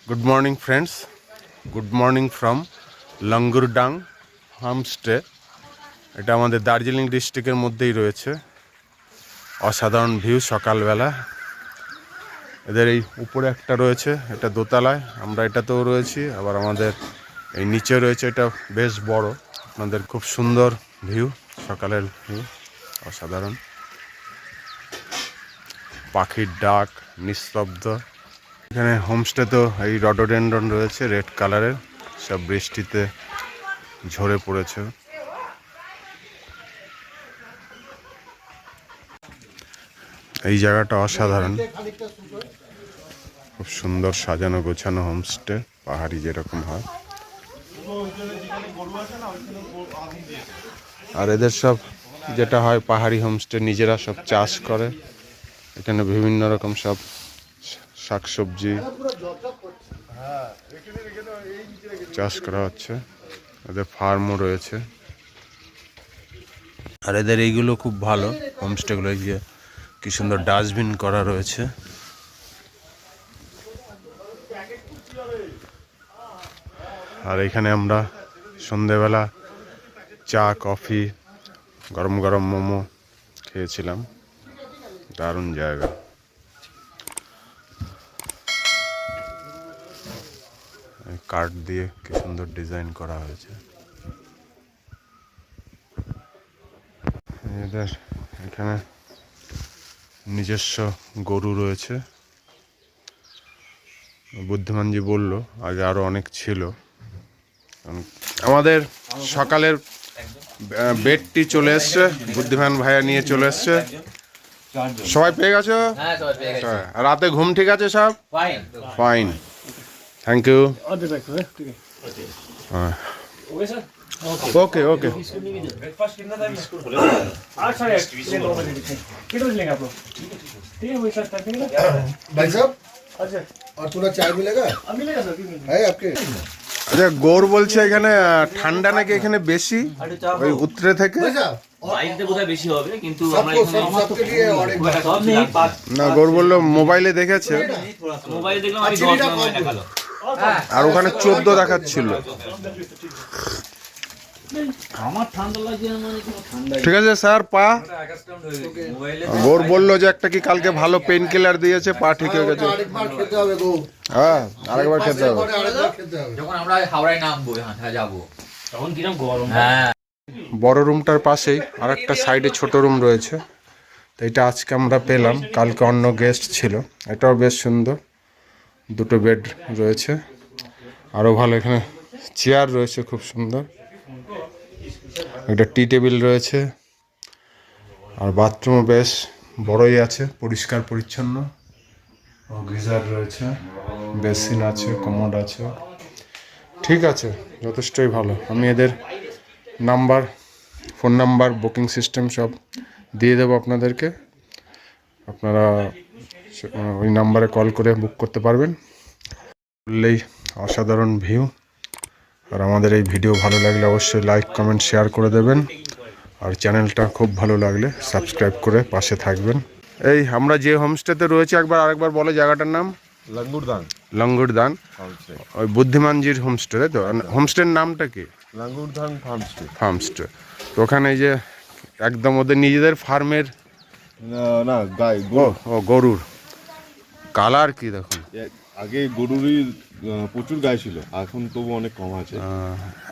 Good morning, friends. Good morning from Langurdang homestay. এটা আমাদের দার্জিলিং ডিস্ট্রিক্টের মধ্যেই রয়েছে। অসাধারণ ভিউ সকালবেলা। এদের এই উপরে একটা রয়েছে, এটা দোতলায়, আমরা এটাতেও রয়েছি। আবার আমাদের এই নিচে রয়েছে, এটা বেশ বড়। আপনাদের খুব সুন্দর ভিউ, সকালের ভিউ অসাধারণ। পাখির ডাক, নিস্তব্ধ। এখানে হোমস্টে তো এই রডোডেন্ড্রন রয়েছে রেড কালারের, সব বৃষ্টিতে ঝরে পড়েছে। এই জায়গাটা অসাধারণ, খুব সুন্দর সাজানো গোছানো হোমস্টে, পাহাড়ি যেরকম হয়। আর এদের সব যেটা হয় পাহাড়ি হোমস্টে, নিজেরা সব চাষ করে। এখানে বিভিন্ন রকম সব শাকসবজি চাষ করা হচ্ছে। এদের ফার্মও রয়েছে। আর এদের এইগুলো খুব ভালো হোমস্টেগুলো, এই যে কি সুন্দর ডাস্টবিন করা রয়েছে। আর এখানে আমরা সন্ধেবেলা চা, কফি, গরম গরম মোমো খেয়েছিলাম। দারুণ জায়গা। কাঠ দিয়ে কি সুন্দর ডিজাইন করা হয়েছে। এদের এখানে নিজস্ব গরু রয়েছে। বুদ্ধিমানজি বলল আগে আরো অনেক ছিল। আমাদের সকালের বেডটি চলে এসছে, বুদ্ধিমান ভাইয়া নিয়ে চলে এসছে। সবাই পেয়ে গেছো? রাতে ঘুম ঠিক আছে সব? Fine, thank you. Okay okay. भाई साहब, और थोड़ा चाय मिलेगा? है आपके? আচ্ছা, গৌর বলছে এখানে ঠান্ডা নাকি এখানে বেশি, ওই উত্তরে থেকে। না, গৌর বললো মোবাইলে দেখেছে, আর ওখানে 14 দেখাচ্ছিল। ঠিক আছে স্যার, পা গৌর বললো যে একটা কি কালকে ভালো পেন কিলার দিয়েছে, পা ঠিক হয়ে গেছে। হ্যাঁ, আরেকবার খেতে হবে। যখন আমরা হাওড়ায় নামবো, হ্যাঁ যাবো, তখন কিরকম গরম। হ্যাঁ, বড় রুমটার পাশেই আর একটা সাইডে ছোট রুম রয়েছে। তো এটা আজকে আমরা পেলাম, কালকে অন্য গেস্ট ছিল। এটাও বেশ সুন্দর, দুটো বেড রয়েছে, আরও ভালো। এখানে চেয়ার রয়েছে খুব সুন্দর, একটা টি টেবিল রয়েছে, আর বাথরুমও বেশ বড়ই আছে, পরিষ্কার পরিচ্ছন্ন। গিজার রয়েছে, বেসিন আছে, কমোড আছে। ঠিক আছে, যথেষ্টই ভালো। আমি এদের number, phone number, booking system সব দিয়ে দেবো আপনাদেরকে। আপনারা ওই নাম্বারে কল করে বুক করতে পারবেন। বললেই অসাধারণ ভিউ। আর আমাদের এই ভিডিও ভালো লাগলে অবশ্যই লাইক, কমেন্ট, শেয়ার করে দেবেন। আর চ্যানেলটা খুব ভালো লাগলে সাবস্ক্রাইব করে পাশে থাকবেন। এই আমরা যে হোমস্টেতে রয়েছে, আরেকবার বলে জায়গাটার নাম। লাঙ্গুরদান। লাঙ্গুরদান, ওই বুদ্ধিমানজির হোমস্টে, তাই তো? হোমস্টের নামটা কি? লাঙ্গুরদান ফার্মস্টে। ফার্মস্টে। তো ওখানে যে একদম ওদের নিজেদের ফার্মের, না গাই, ও গরুর কালার কি দেখুন। আগে গরুরই প্রচুর গায়ে ছিল, এখন তবু অনেক কম আছে।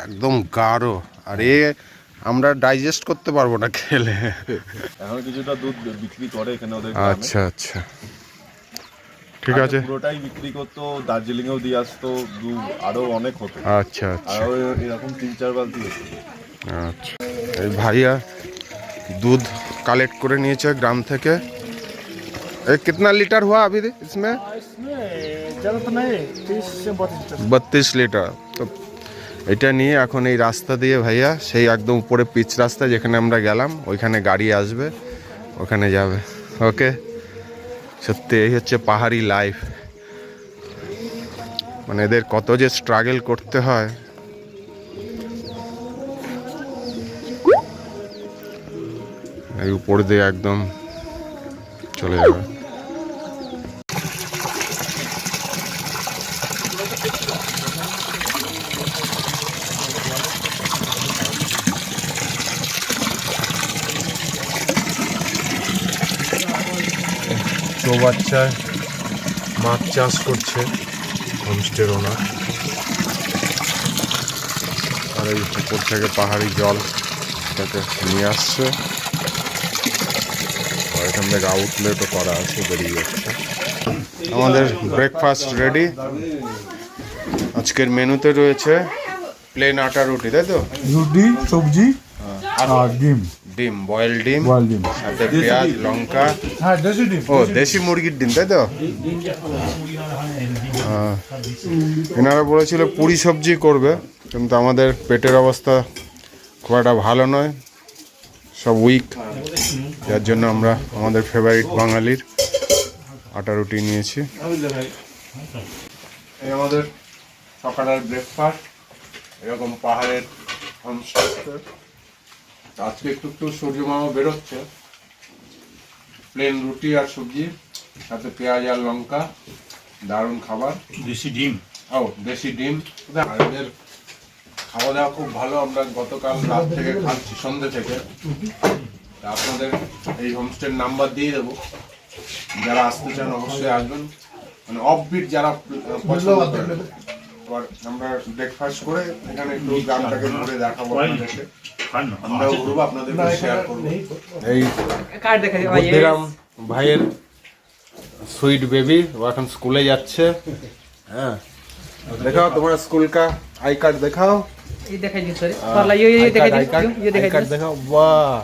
একদম গাঢ়। আর আমরা ডাইজেস্ট করতে পারবো না খেলে। এখন কিছুটা দুধ বিক্রি করে এখানে ওদের। আচ্ছা আচ্ছা, ঠিক আছে। পুরোটাই বিক্রি করতো, দার্জিলিংয়েও দিয়ে আসতো, দুধ আরো অনেক হতো। আচ্ছা আচ্ছা, আর এরকম 3-4 বালতি হতো। আচ্ছা। এই ভাইয়া दूध कलेक्ट করে নিয়েছে গ্রাম থেকে। कितना लीटर हुआ अभी इसमें? ज़्यादा तो नहीं, 30 से 32 লিটার। তো এটা নিয়ে এখন এই রাস্তা দিয়ে ভাইয়া সেই একদম উপরে পিচ রাস্তা যেখানে আমরা গেলাম, ওইখানে গাড়ি আসবে, ওখানে যাবে। ওকে, সত্যি এই হচ্ছে পাহাড়ি লাইফ। মানে এদের কত যে স্ট্রাগল করতে হয়। এই উপর দিয়ে একদম চলে যাবে। চৌবাচ্চায় মাছ চাষ করছে হোমস্টের ওনার। আর এই উপর থেকে পাহাড়ি জল এটাকে নিয়ে আসছে, আর এখান থেকে আউটলেটও করা আছে, বেরিয়ে যাচ্ছে। আমাদের ব্রেকফাস্ট রেডি। আজকের মেনুতে রয়েছে প্লেন আটা রুটি, তাই তো? রুটি, সবজি আর ডিম। ডিম, বয়েল ডিম, বয়েল ডিম। সাথে পেঁয়াজ, লঙ্কা। হ্যাঁ, দেশি ডিম। ও, দেশি মুরগির ডিম, তাই তো? এনারা বলেছিল পুরি সবজি করবে, কিন্তু আমাদের পেটের অবস্থা খুব একটা ভালো নয়, সব উইক, যার জন্য আমরা আমাদের ফেভারিট বাঙালির আটা রুটি নিয়েছি। এই আমাদের সকালের ব্রেকফাস্ট, এরকম পাহাড়ের হোমস্টে। আজকে একটু একটু সূর্যমামা বেরোচ্ছে। প্লেন রুটি আর সবজি, সাথে পেঁয়াজ আর লঙ্কা, দারুণ খাবার। দেশি ডিম। ও, দেশি ডিম। আর এদের খাওয়া দাওয়া খুব ভালো। আমরা গতকাল রাত থেকে খাচ্ছি, সন্ধ্যে থেকে। তা আপনাদের এই হোমস্টের নাম্বার দিয়ে দেবো, যারা আসতে চান অবশ্যই আসবেন, মানে অফবিট যারা পছন্দ করেন। আবার আমরা ব্রেকফাস্ট করে এখানে একটু গ্রামটাকে ঘুরে দেখাবো আপনাদেরকে, আমরাও ঘুরবো, আপনাদেরকে শেয়ার করবো। এই বুদ্ধিরাম ভাইয়ের সুইট বেবি, ও এখন স্কুলে যাচ্ছে। হ্যাঁ, দেখাও তোমার স্কুল কা आई कार्ड दिखाओ। ये दिखाई दो सर, वाला ये दिखाई दो, ये आई कार्ड दिखाओ। वाह,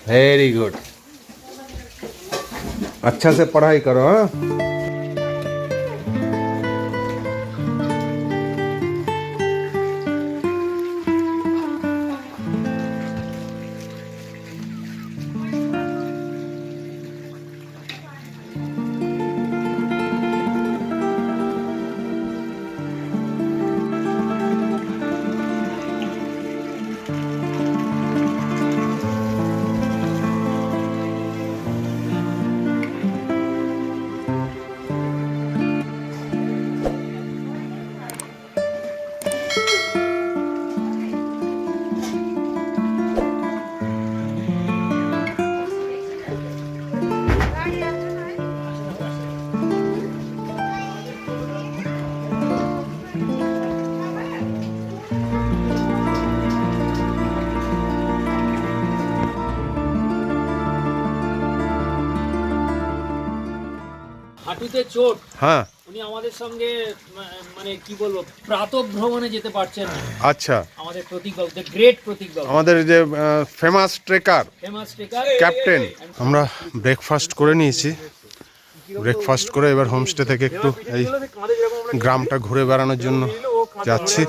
वेरी गुड, अच्छा से पढ़ाई करो। हाँ, হাঁটুতে চোট, हाँ, উনি আমাদের সঙ্গে মানে কি বলবো প্রাতঃ ভ্রমণে যেতে পারছেন না। अच्छा। আমাদের প্রতীক বাবু, দ্য গ্রেট প্রতীক বাবু, আমাদের যে famous trekker famous trekker captain. আমরা ব্রেকফাস্ট করে নিয়েছি। ব্রেকফাস্ট করে এবার হোমস্টে থেকে একটু এই গ্রামটা ঘুরে বেড়ানোর জন্য যাচ্ছি।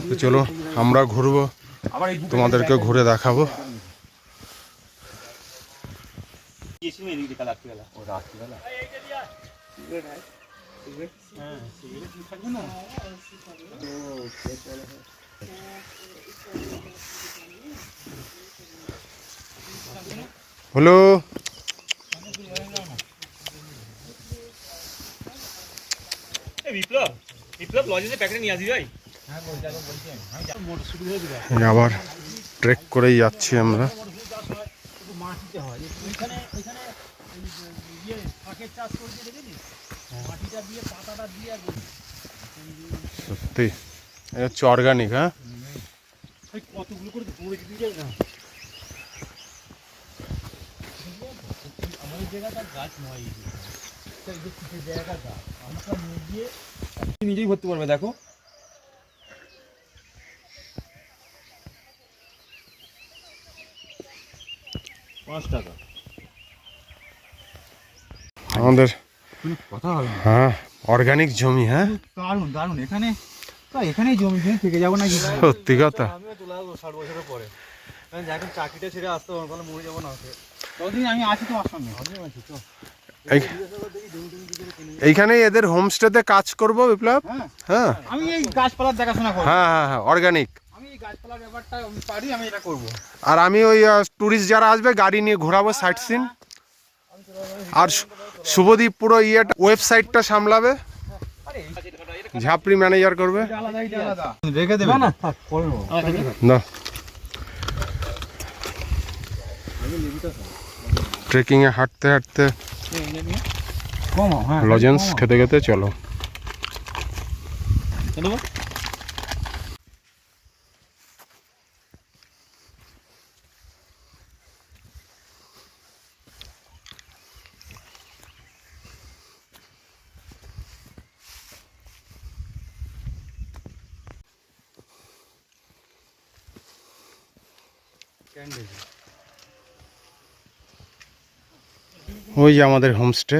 তো চলো আমরা ঘুরবো, তোমাদেরকে ঘুরে দেখাবো। হ্যালো, আবার ট্রেক করেই যাচ্ছি আমরা। সত্যি এটা হচ্ছে অর্গানিক। হ্যাঁ, নিজেই ভরতে পারবে, দেখো। আমাদের কথা হবে না। হ্যাঁ অর্গানিক জমি। হ্যাঁ, দারুণ দারুণ। এখানেই জমি থেকে যাবো নাকি? সত্যি কথা। আমিও চলে আসবো 60 বছরের পরে, যখন চাকরিটা ছেড়ে আসতে হবে, তাহলে মরে যাবো না। ততদিন আমি আছি তোমার সঙ্গে। এইখানেই এদের হোমস্টেতে কাজ করব বিপ্লব। হ্যাঁ, আমি এই গাছপালার দেখাশোনা করবো। হ্যাঁ হ্যাঁ হ্যাঁ, অর্গানিক। আমি এই গাছপালার ব্যাপারটা পারি, আমি এটা করবো। আর আমি ওই টুরিস্ট যারা আসবে গাড়ি নিয়ে ঘোরাবো, সাইট সিন। আর শুভদীপ পুরো ওয়েবসাইটটা সামলাবে, ঝাপড়ি ম্যানেজার করবে। রেখে দেবে না, থাক করে নেবো। না, ট্রেকিংয়ে হাঁটতে হাঁটতে লজেন্স খেতে খেতে চলো। ওই যে আমাদের হোমস্টে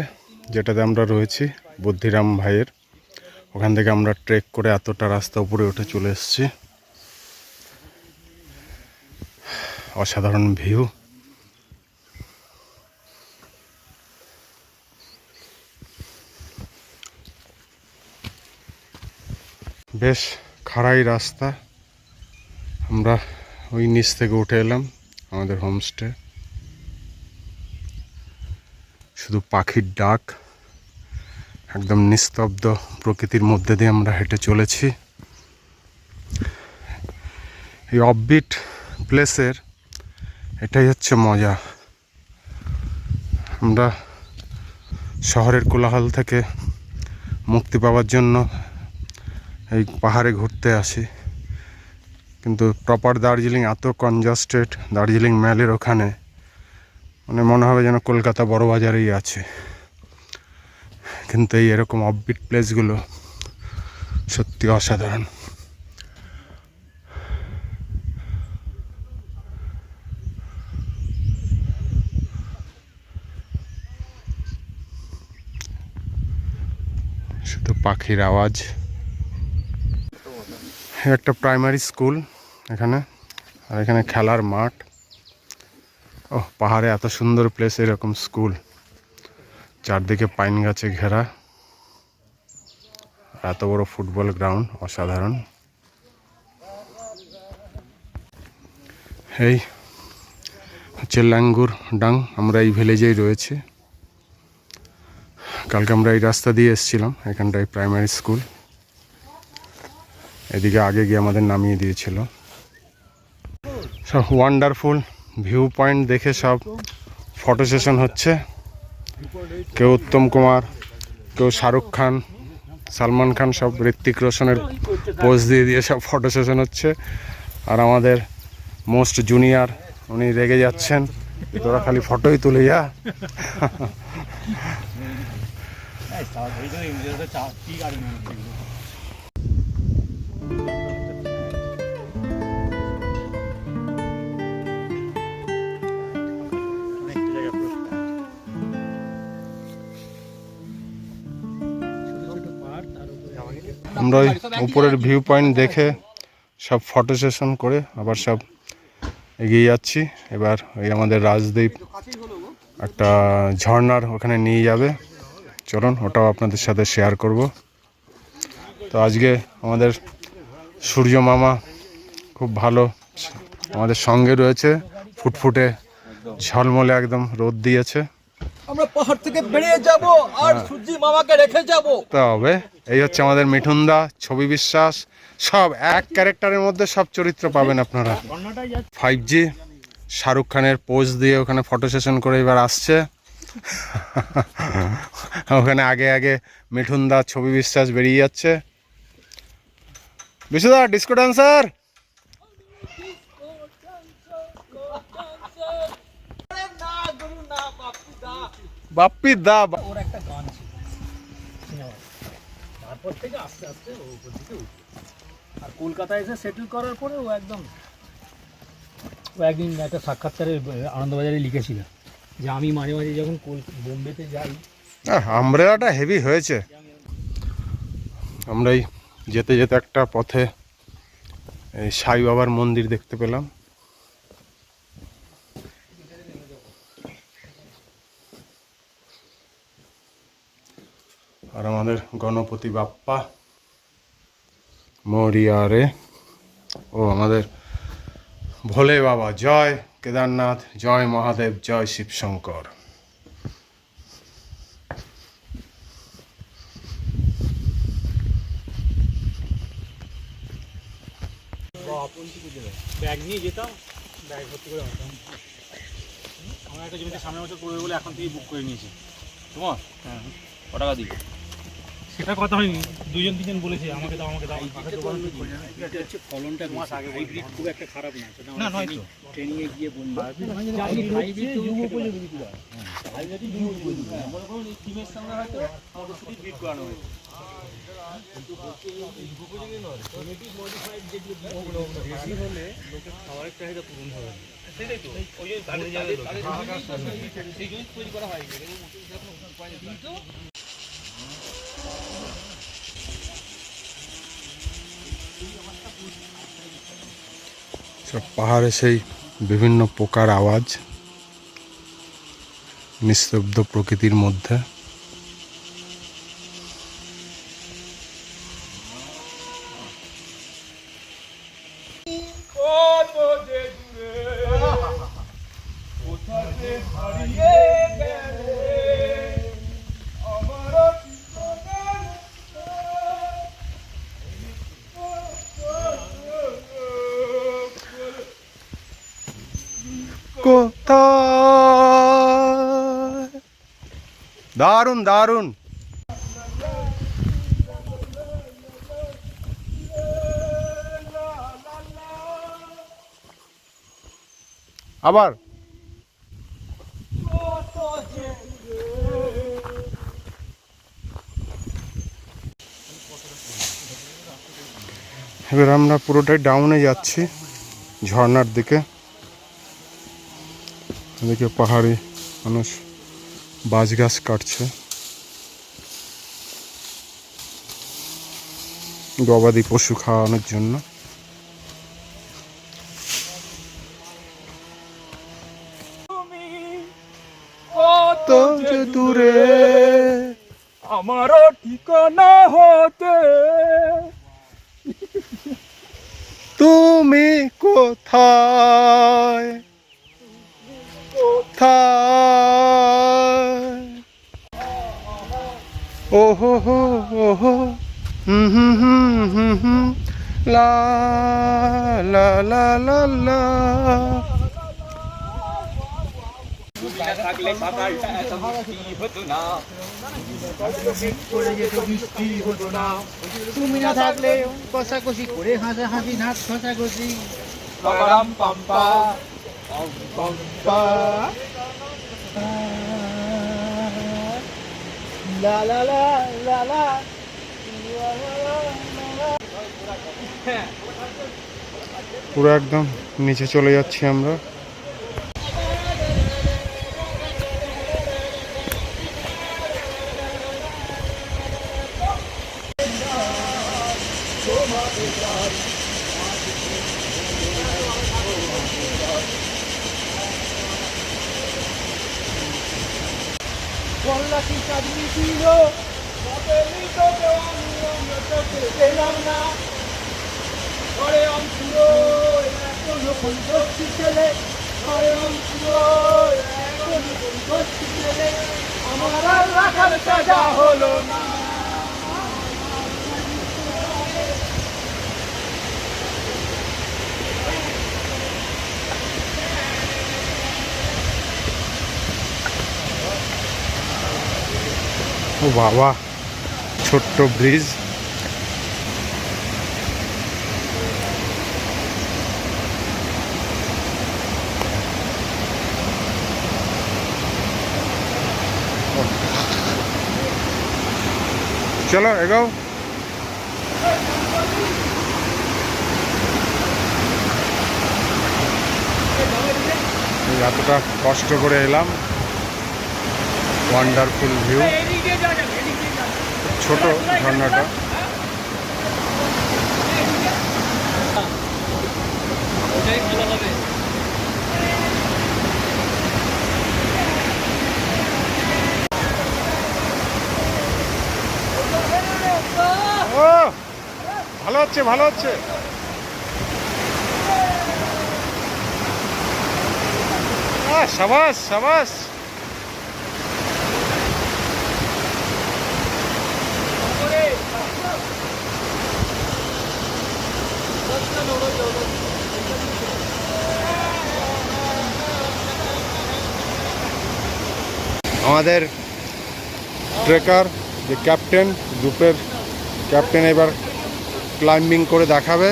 যেটাতে আমরা রয়েছি, বুদ্ধিরাম ভাইয়ের। ওখান থেকে আমরা ট্রেক করে এতটা রাস্তা উপরে উঠে চলে এসেছি। অসাধারণ ভিউ। বেশ খাড়াই রাস্তা। আমরা ওই নিচ থেকে উঠে এলাম আমাদের হোমস্টে। শুধু পাখির ডাক, একদম নিস্তব্ধ প্রকৃতির মধ্যে দিয়ে আমরা হেঁটে চলেছি। এই অফবিট প্লেসের এটাই হচ্ছে মজা। আমরা শহরের কোলাহল থেকে মুক্তি পাওয়ার জন্য এই পাহাড়ে ঘুরতে আসি, কিন্তু প্রপার দার্জিলিং এত কনজাস্টেড। দার্জিলিং ম্যালের ওখানে মানে মনে হবে যেন কলকাতা বড় বাজারেই আছে। কিন্তু এই এরকম অফবিট প্লেসগুলো সত্যি অসাধারণ। শুধু পাখির আওয়াজ। একটা প্রাইমারি স্কুল এখানে, আর এখানে খেলার মাঠ। ও পাহাড়ে এত সুন্দর প্লেস, এরকম স্কুল, চারদিকে পাইন গাছে ঘেরা, এত বড় ফুটবল গ্রাউন্ড, অসাধারণ। এই হচ্ছে ল্যাঙ্গুর ডাং। আমরা এই ভিলেজেই রয়েছি। কালকে আমরা এই রাস্তা দিয়ে এসেছিলাম, এখানটায় প্রাইমারি স্কুল। এদিকে আগে গিয়ে আমাদের নামিয়ে দিয়েছিল। সব ওয়ান্ডারফুল ভিউ পয়েন্ট দেখে সব ফটো সেশন হচ্ছে। কেউ উত্তম কুমার, কেউ শাহরুখ খান, সালমান খান, সব ঋত্বিক রোশনের পোজ দিয়ে দিয়ে সব ফটো সেশন হচ্ছে। আর আমাদের মোস্ট জুনিয়র উনি রেগে যাচ্ছেন, তোরা খালি ফটোই তুলে যা। আমরা ওই উপরের ভিউ পয়েন্ট দেখে সব ফটো সেশন করে আবার সব এগিয়ে যাচ্ছি। এবার ওই আমাদের রাজদ্বীপ একটা ঝর্ণার ওখানে নিয়ে যাবে, চলুন ওটাও আপনাদের সাথে শেয়ার করব। তো আজকে আমাদের সূর্য মামা খুব ভালো আমাদের সঙ্গে রয়েছে, ফুটফুটে ঝলমলে একদম রোদ দিয়েছে। আমরা পাহাড় থেকে বেরিয়ে যাব আর সূর্য মামাকে রেখে যাব। তবে এই হচ্ছে আমাদের মিঠুনদা, ছবি বিশ্বাস, সব এক ক্যারেক্টারের মধ্যে সব চরিত্র পাবেন আপনারা। 5G শাহরুখ খানের পোজ দিয়ে ওখানে ফটো সেশন করে এবার আসছে। ওখানে আগে আগে মিঠুনদা, ছবি বিশ্বাস বেরিয়ে যাচ্ছে। বিশুদা ডিস্কো ডান্সার। বাপ্পি দা। ওর একটা গান ছিল সিনেমায়, তারপর থেকে আস্তে আস্তে ও উপর দিকে উঠে। আর কলকাতায় এসে সেটেল করার পরে ও একদম, ও একদিন একটা সাক্ষাৎকারে আনন্দবাজারে লিখেছিল যে আমি মাঝে মাঝে যখন বোম্বেতে যাই। আমব্রেলাটা হেভি হয়েছে। আমরাই যেতে যেতে একটা পথে এই সাই বাবার মন্দির দেখতে পেলাম। আর আমাদের গণপতি বাপ্পা মরিয়ারে। ও আমাদের ভোলে বাবা, জয় কেদারনাথ, জয় মহাদেব, জয় শিবশঙ্কর। ব্যাগ নিয়ে যেতাম, ব্যাগ ভর্তি করে আমরা একটা জমিতে সামনের বছর করবে বলে এখন থেকে বুক করে নিয়েছি। তোমার হ্যাঁ ক টাকা দিই সেটা কথা হয়নি, দুজন তিনজন বলেছে আমাকে দাও আমাকে দাও। ফলনটা মাস আগে হাইব্রিড খুব একটা খারাপ না, না নয় তো ট্রেনিং এ গিয়ে বলবো টিমের সঙ্গে হয়তো আমাকে শুধু বিট করানো হয়েছে। খাবারের চাহিদা পূরণ হবে সেটাই তো, ওই যে সেই জন্য তৈরি করা হয়। সব পাহাড়ে সেই বিভিন্ন পোকার আওয়াজ, নিস্তব্ধ প্রকৃতির মধ্যে। কোথায় দারুণ দারুণ। আবার এবার আমরা পুরোটাই ডাউনে যাচ্ছি ঝর্ণার দিকে। এদিকে পাহাড়ি মানুষ বাঁশ গাছ কাটছে, গবাদি পশু খাওয়ানোর জন্য। কত যে দূরে আমারও ঠিকানা হতে তুমি কোথায় কোথায়। ওহো হো ওহো হুম হুম হুম হুম হুম লা লা লা লা লা। থাকলে সকালটা এত বৃষ্টি হতো না, তুমি না থাকলে কষাকষি করে হাসাহাসি নাচ কষাকষি পাম পাম্পা লা লা লা লা লা। পুরো একদম নিচে চলে যাচ্ছি আমরা। বল্লাকি চাঁদনি ছিল পেলাম না ঘরে অঙ্কুর এখনো বন্ধুষ্টি ছেলে, ঘরে অঙ্কুর এখনো বন্ধুষ্টি ছেলে, আমার আর রাখার সাজা হলো না। ও বাবা, ছোট্ট ব্রিজ। চলো এগোও। এতটা কষ্ট করে এলাম, ওয়ান্ডারফুল ভিউ। ছোট ঝর্ণাটা। ও ভালো হচ্ছে ভালো হচ্ছে। সাবাস সাবাস। আমাদের ট্রেকার যে ক্যাপ্টেন, গ্রুপের ক্যাপ্টেন এবার ক্লাইম্বিং করে দেখাবে।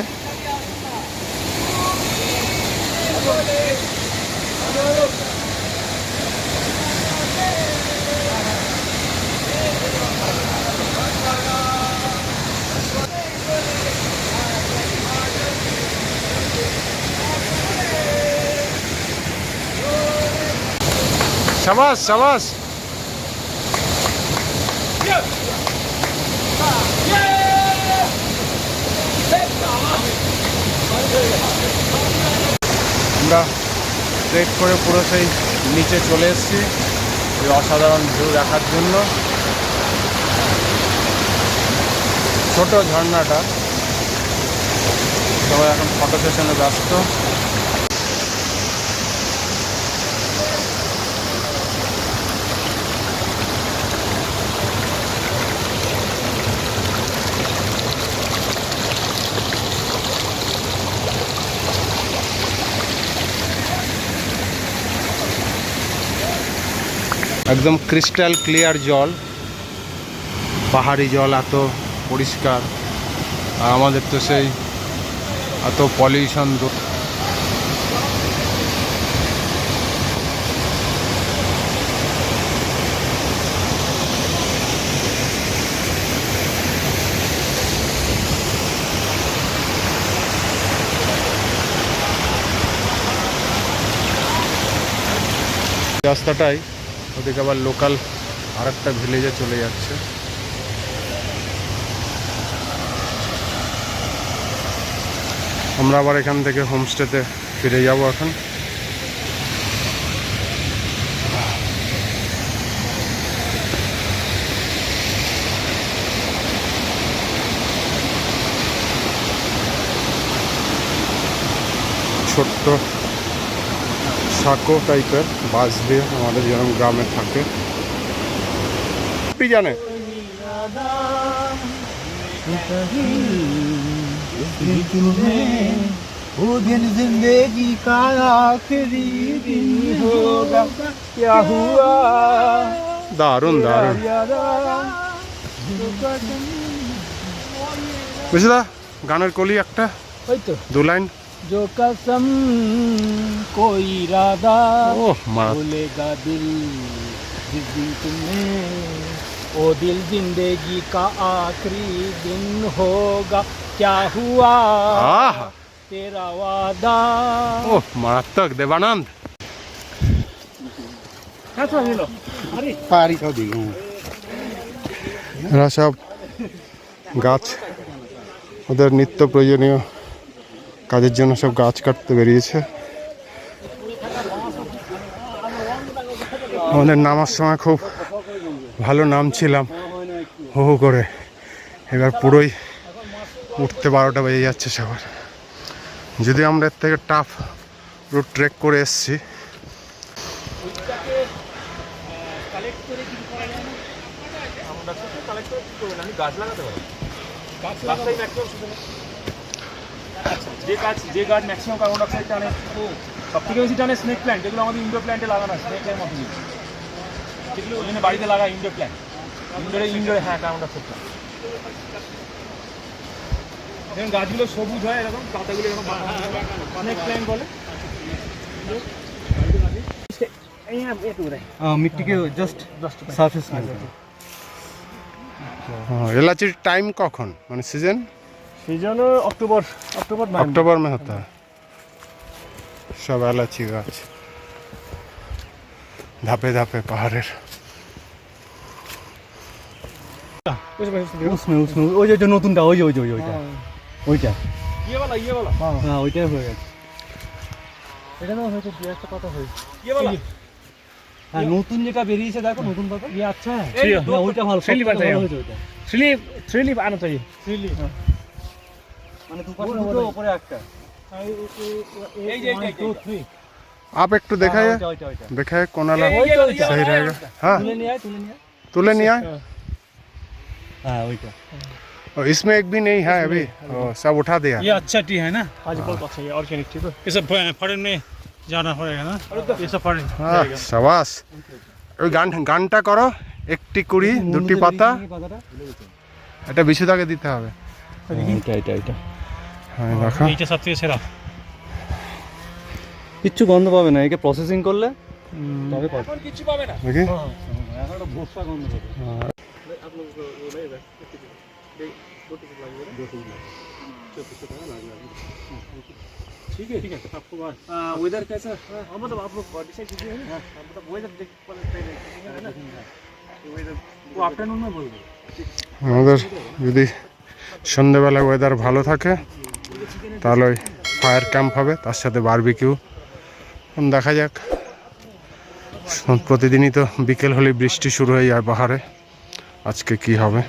শাবাশ শাবাশ। আমরা ট্রেক করে পুরো সেই নিচে চলে এসেছি এই অসাধারণ ভিউ দেখার জন্য। ছোট ঝর্ণাটা, সবাই এখন ফটো সেশনে ব্যস্ত। একদম ক্রিস্টাল ক্লিয়ার জল, পাহাড়ি জল এত পরিষ্কার। আর আমাদের তো সেই এত পলিউশন। রাস্তাটাই ওদিকে আবার লোকাল আরেকটা ভিলেজে চলে যাচ্ছে। আমরা আবার এখান থেকে হোমস্টেতে ফিরে যাব এখন। ছোট্ট সাঁকো টাইপের বাস দিয়ে আমাদের যেরকম গ্রামে থাকে। জানে वो दिन जिंदगी का आखिरी दिन होगा क्या हुआ দারুণ দারুণ। বুঝলা গানের কলি একটা ওই তো দু লাইন। जो कसम कोई इरादा ও মা, बोलेगा दिल जिस दिन तुमने ओ दिल जिंदगी का आखिरी दिन होगा क्या हुआ আহা, तेरा वादा ও মারাত্মক। দেবানন্দ এরা সব গাছ, ওদের নিত্য প্রয়োজনীয় কাজের জন্য সব গাছ কাটতে বেরিয়েছে। আমাদের নামার সময় খুব ভালো নামছিলাম হো হো করে, এবার পুরোই উঠতে 12টা বেজে যাচ্ছে সবার। যদি আমরা এর থেকে টাফ রুট ট্রেক করে এসেছি। যে গাছ ম্যাক্সিমাম কার্বন ডাইঅক্সাইড টানে, সব থেকে বেশি টানে স্নেক প্ল্যান্ট, যেগুলো আমাদের ইনডোর প্ল্যান্টে লাগানো হয় স্নেকের মতো জিনিস, যেগুলো ওই জন্য বাড়িতে লাগায় ইনডোর প্ল্যান্ট। ইনডোরে হ্যাঁ কার্বন ডাইঅক্সাইড টানে। যেমন গাছগুলো সবুজ হয় এরকম, পাতাগুলো এরকম স্নেক প্ল্যান্ট বলে। मिट्टी के जस्ट सरफेस में এলাচির টাইম কখন, মানে সিজন? सीजन अक्टूबर अक्टूबर में होता है सब एलाची गाछ ধাপে ধাপে পাহাড়ের। उसमें ওই যে নতুনটা ওইটা ওইটা ये वाला হ্যাঁ ওইটাই হয়ে গেছে। এটা না হয়তো দু একটা কথা হয়েছে। ये वाला হ্যাঁ নতুন যেটা বেরিয়েছে দেখো, নতুন পাতা ये अच्छा है। না ওইটা ভালো, থ্রি লিফ সবথেকে আছে। ভালো হয়েছে ওইটা। थ्री लीफ आना चाहिए। মানে দুপাশে দুটো উপরে একটা। आप एक तो देखा है, ওইটা देखा है कौन वाला ওইটা सही रहेगा? हाँ তুলে নিয়ে আয় तुले नहीं आए। হ্যাঁ ওইটা और इसमें एक भी नहीं है अभी, सब उठा दिया। ये अच्छा टी है ना, आज बहुत अच्छा है ऑर्गेनिक टी। तो ये सब फॉरेन में जाना पड़ेगा ना, ये सब फॉरेन हाँ शाबाश। ওই গানটা করো, একটি কুড়ি দুটি পাতা, এটা বিশুদাকে দিতে হবে। হ্যাঁ দেখো, এইটা সবথেকে সেরা। কিচ্ছু গন্ধ পাবে না, একে প্রসেসিং করলে তবে পাবে। এখন কিছু পাবে না। দেখি এখন একটা বস্তা গন্ধ পাবে। ठीक है आपको बात वेदर कैसा हाँ मतलब आप लोग डिसाइड कीजिए ना मतलब वेदर देख है ना वेदर वो आफ्टरनून में बोल दो। আমাদের যদি সন্ধ্যেবেলা ওয়েদার ভালো থাকে তাহলে ওই ফায়ার ক্যাম্প হবে, তার সাথে বারবিকিউ। দেখা যাক, প্রতিদিনই তো বিকেল হলে বৃষ্টি শুরু হয়ে যায় পাহাড়ে, আজকে কি হবে।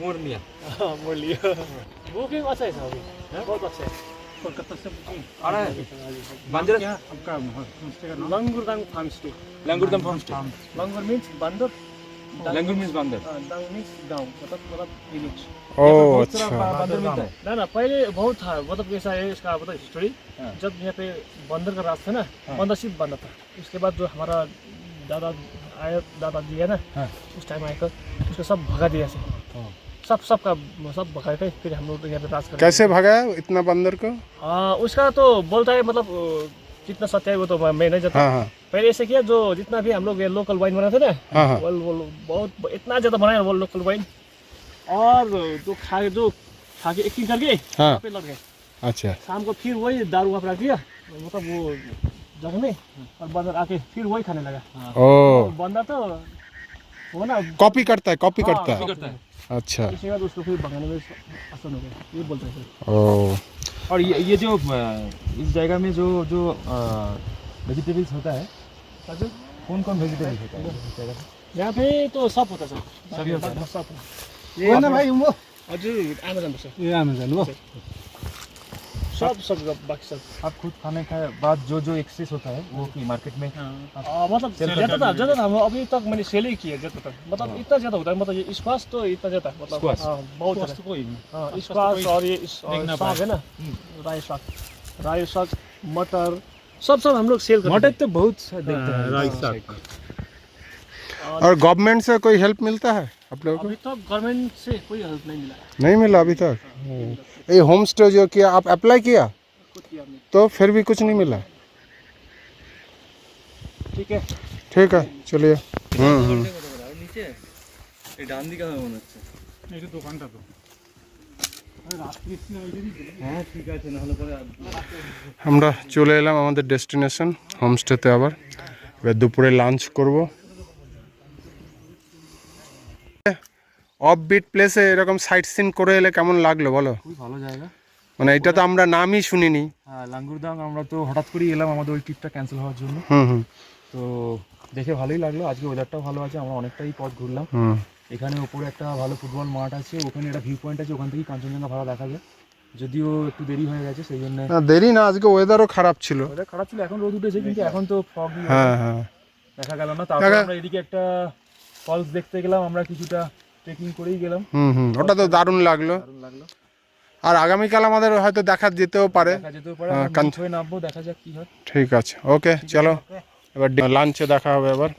मोरनिया हाँ मोर लिया बुकिंग अच्छा है साहब बहुत अच्छा है कोलकाता से बुकिंग आ रहा है बंदर क्या आपका होमस्टे का नाम Langurdang farm stay Langurdang farm stay langur means बंदर लंगुर मींस बंदर दांग मींस गांव मतलब विलेज ओ बहुत अच्छा, सारा बंदर मिलता है ना पहले बहुत था मतलब कैसा है इसका मतलब हिस्ट्री जब यहाँ पे बंदर का राज था ना बंदर सिर्फ बंदर था। उसके बाद जो हमारा दादाजी है ना उस टाइम आकर उसको सब भगा दिया से सब भगा के फिर हम लोग यहाँ पे राज कर। कैसे भगाया इतना बंदर को? उसका तो बोलता है मतलब जितना सत्य है वो तो मैं नहीं जानता। हाँ। पहले ऐसे किया जो जितना भी हम लोग लोकल वाइन बनाते ना हाँ। वो बहुत इतना ज़्यादा बनाया वो लोकल वाइन, और जो खा के एक्टिंग करके हाँ। पे लग गए। अच्छा, शाम को फिर वही दारू वहाँ पे रख दिया मतलब वो जगह में, और बंदर आके फिर वही खाने लगा। ओ बंदर तो वो ना कॉपी करता है, कॉपी करता है। करता है, अच्छा, इसके बाद उसको फिर भगाने में आसान हो गया, ये बोलता है। ओ और ये जो इस जगह में जो जो वेजिटेबल्स होता है, कौन कौन वेजिटेबल्स होता है इस जगह? यहाँ पे तो सब होता है सर, सभी होता है ना? सब ये ना भाई वो हजुर अमेजन पर्छ ये अमेजन वो सब बाकी सब आप खुद खाने के बाद जो जो एक्सेस होता है वो की मार्केट में मतलब ज़्यादा हम अभी तक मैंने सेल ही किया ज़्यादा तक, मतलब इतना ज़्यादा होता है, मतलब ये स्क्वाश तो इतना ज़्यादा मतलब स्क्वाश। बहुत स्क्वाश और ये साग है ना, राई साग मटर सब हम लोग सेल करते मटर तो बहुत देखते हैं राइस साग। और गवर्नमेंट से कोई हेल्प मिलता है आप लोगों को? अभी तक गवर्नमेंट से कोई हेल्प नहीं मिला है, नहीं मिला अभी तक। ये होम स्टे जो किया आप अप्लाई किया कुछ किया हमने। तो फिर भी कुछ नहीं मिला? ठीक है ठीक है चलिए। নিচে এই ডান দিকে হবে মনে হচ্ছে এই যে দোকানটা তো হ্যাঁ ঠিক আছে, নাহলে পরে আমরা চলে এলাম আমাদের ডেস্টিনেশন হোমস্টেতে। আবার এবার দুপুরে লাঞ্চ করব। অফ বিট প্লেসে এরকম সাইট সিন করে এলে কেমন লাগলো বলো? খুবই ভালো জায়গা। মানে এটা তো আমরা নামই শুনিনি। হ্যাঁ, লাঙ্গুরদাং আমরা তো হঠাৎ করেই এলাম আমাদের ওই ট্রিপটা ক্যান্সেল হওয়ার জন্য, হুম তো দেখে ভালোই লাগলো। আজকে ওয়েদারটাও ভালো আছে, আমরা অনেকটাই পথ ঘুরলাম। হুম। এখানে উপরে একটা ভালো ফুটবল মাঠ আছে, ওখানে একটা ভিউ পয়েন্ট আছে, ওখান থেকেই কাঞ্চনজঙ্ঘা ভালো দেখা যায়, যদিও একটু দেরি হয়ে গেছে সেই জন্য। না দেরি না, আজকে ওয়েদারও খারাপ ছিল। ওয়েদার খারাপ ছিল, এখন রোদ উঠেছে, কিন্তু এখন তো ফগ হ্যাঁ দেখা গেল না। তারপরে আমরা এদিকে একটা ফলস দেখতে গেলাম, আমরা কিছুটা ট্রেকিং করেই গেলাম, ওটা তো দারুণ লাগলো। দারুণ লাগলো। আর আগামীকাল আমাদের হয়তো দেখা যেতেও পারে। দেখা যেতেও পারে, হ্যাঁ, আমরা নিচ হয়ে নামবো, দেখা যাক কি হয়। ঠিক আছে, ওকে চলো এবার লাঞ্চে দেখা হবে এবার।